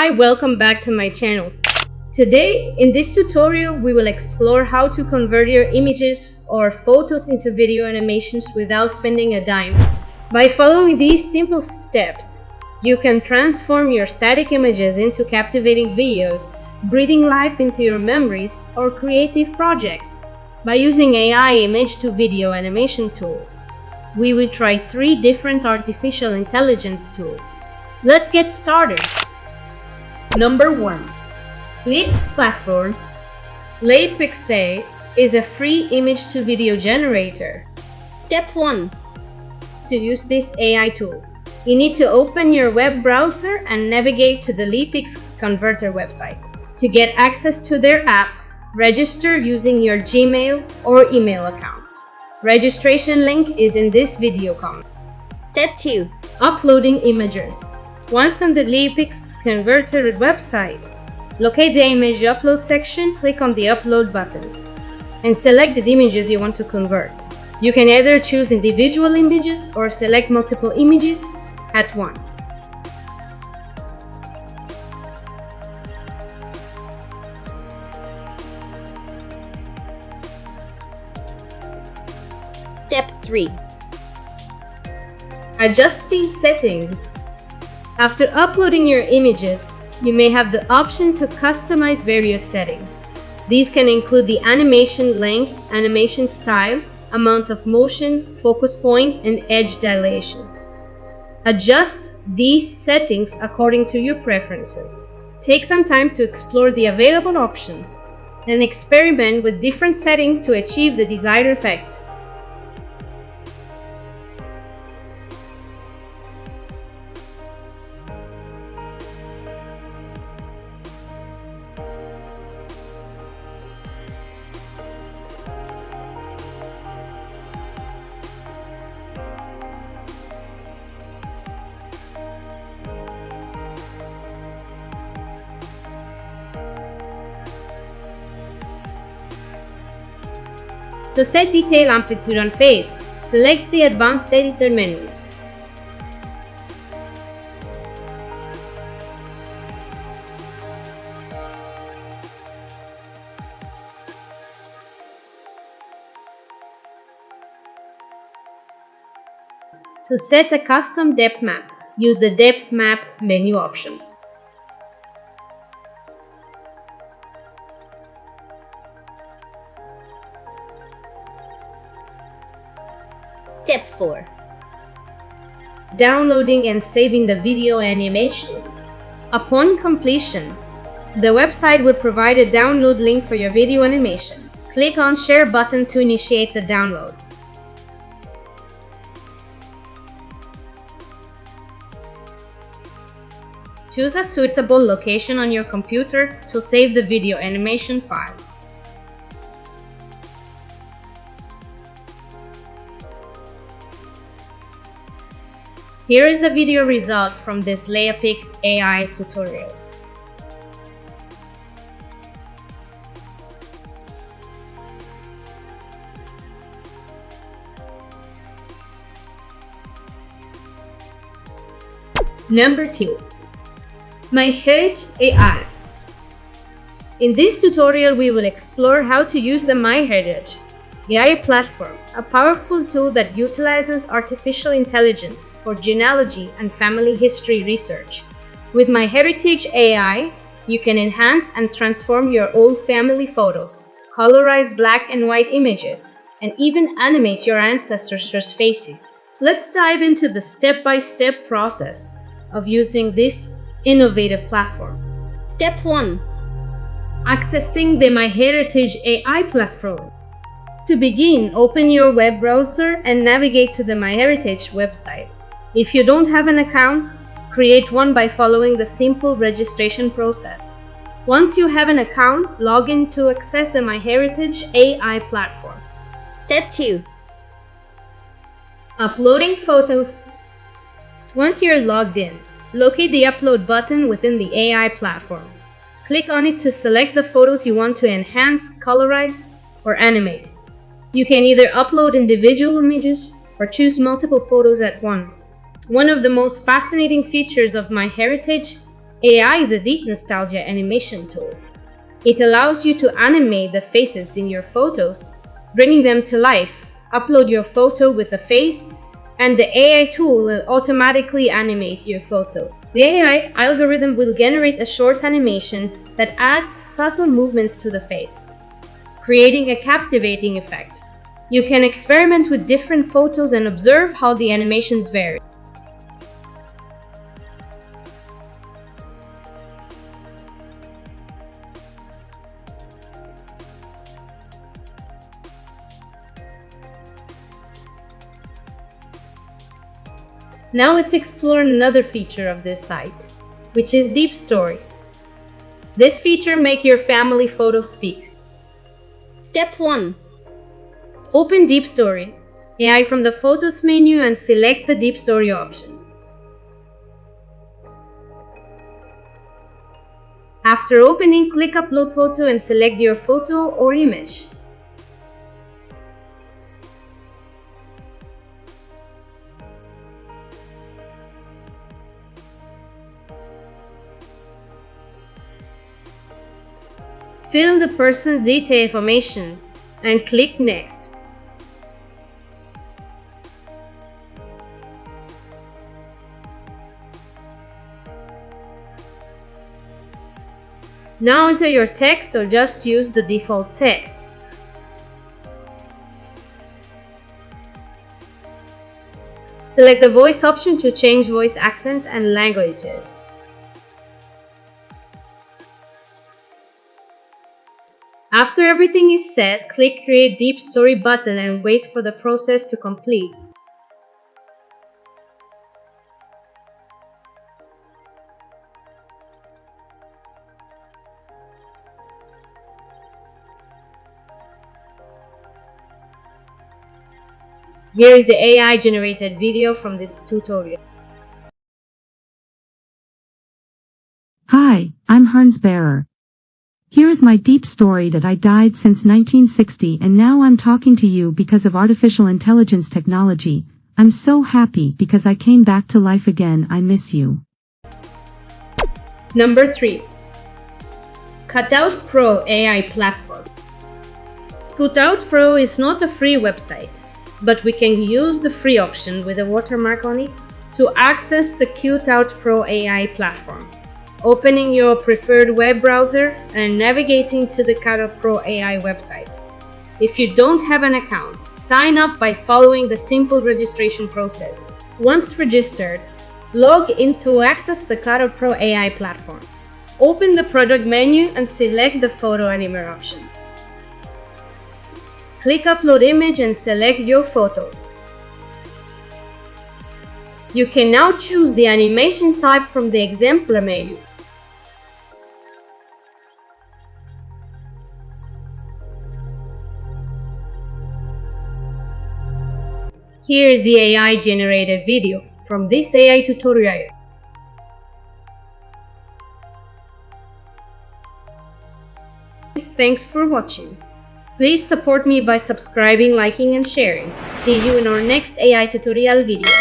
Hi, welcome back to my channel. Today, in this tutorial, we will explore how to convert your images or photos into video animations without spending a dime. By following these simple steps, you can transform your static images into captivating videos, breathing life into your memories or creative projects. By using AI image-to-video animation tools, we will try 3 different artificial intelligence tools. Let's get started. Number 1. Leapix platform. Leapix AI is a free image-to-video generator. Step 1. To use this AI tool, you need to open your web browser and navigate to the Leapix Converter website. To get access to their app, register using your Gmail or email account. Registration link is in this video comment. Step 2. Uploading images. Once on the Leapix Converter website, locate the image upload section, click on the upload button, and select the images you want to convert. You can either choose individual images or select multiple images at once. Step 3. Adjusting settings. After uploading your images, you may have the option to customize various settings. These can include the animation length, animation style, amount of motion, focus point, and edge dilation. Adjust these settings according to your preferences. Take some time to explore the available options and experiment with different settings to achieve the desired effect. To set Detail Amplitude and Phase, select the Advanced Editor menu. To set a custom depth map, use the Depth Map menu option. Step 4. Downloading and saving the video animation. Upon completion, the website will provide a download link for your video animation. Click on Share button to initiate the download. Choose a suitable location on your computer to save the video animation file. Here is the video result from this Leopix AI tutorial. Number 2. MyHeritage AI. In this tutorial, we will explore how to use the MyHeritage AI platform, a powerful tool that utilizes artificial intelligence for genealogy and family history research. With MyHeritage AI, you can enhance and transform your old family photos, colorize black and white images, and even animate your ancestors' faces. Let's dive into the step-by-step process of using this innovative platform. Step 1. Accessing the MyHeritage AI platform. To begin, open your web browser and navigate to the MyHeritage website. If you don't have an account, create one by following the simple registration process. Once you have an account, log in to access the MyHeritage AI platform. Step 2. Uploading photos. Once you're logged in, locate the upload button within the AI platform. Click on it to select the photos you want to enhance, colorize, or animate. You can either upload individual images or choose multiple photos at once. One of the most fascinating features of MyHeritage AI is a deep nostalgia animation tool. It allows you to animate the faces in your photos, bringing them to life. Upload your photo with a face, and the AI tool will automatically animate your photo. The AI algorithm will generate a short animation that adds subtle movements to the face, creating a captivating effect. You can experiment with different photos and observe how the animations vary. Now let's explore another feature of this site, which is Deep Story. This feature makes your family photos speak. Step 1. Open Deep Story AI from the Photos menu and select the Deep Story option. After opening, click Upload Photo and select your photo or image. Fill the person's detail information and click Next. Now enter your text or just use the default text. Select the voice option to change voice accent and languages. After everything is set, click Create Deep Story button and wait for the process to complete. Here is the AI-generated video from this tutorial. Hi, I'm Hans Bearer. Here is my deep story that I died since 1960 and now I'm talking to you because of artificial intelligence technology. I'm so happy because I came back to life again. I miss you. Number 3. Cutout Pro AI Platform. Cutout Pro is not a free website, but we can use the free option with a watermark on it to access the Cutout Pro AI platform. Opening your preferred web browser and navigating to the Cutout Pro AI website. If you don't have an account, sign up by following the simple registration process. Once registered, log in to access the Cutout Pro AI platform. Open the product menu and select the photo animate option. Click Upload Image and select your photo. You can now choose the animation type from the exemplar menu. Here is the AI-generated video from this AI tutorial. Thanks for watching. Please support me by subscribing, liking, and sharing. See you in our next AI tutorial video.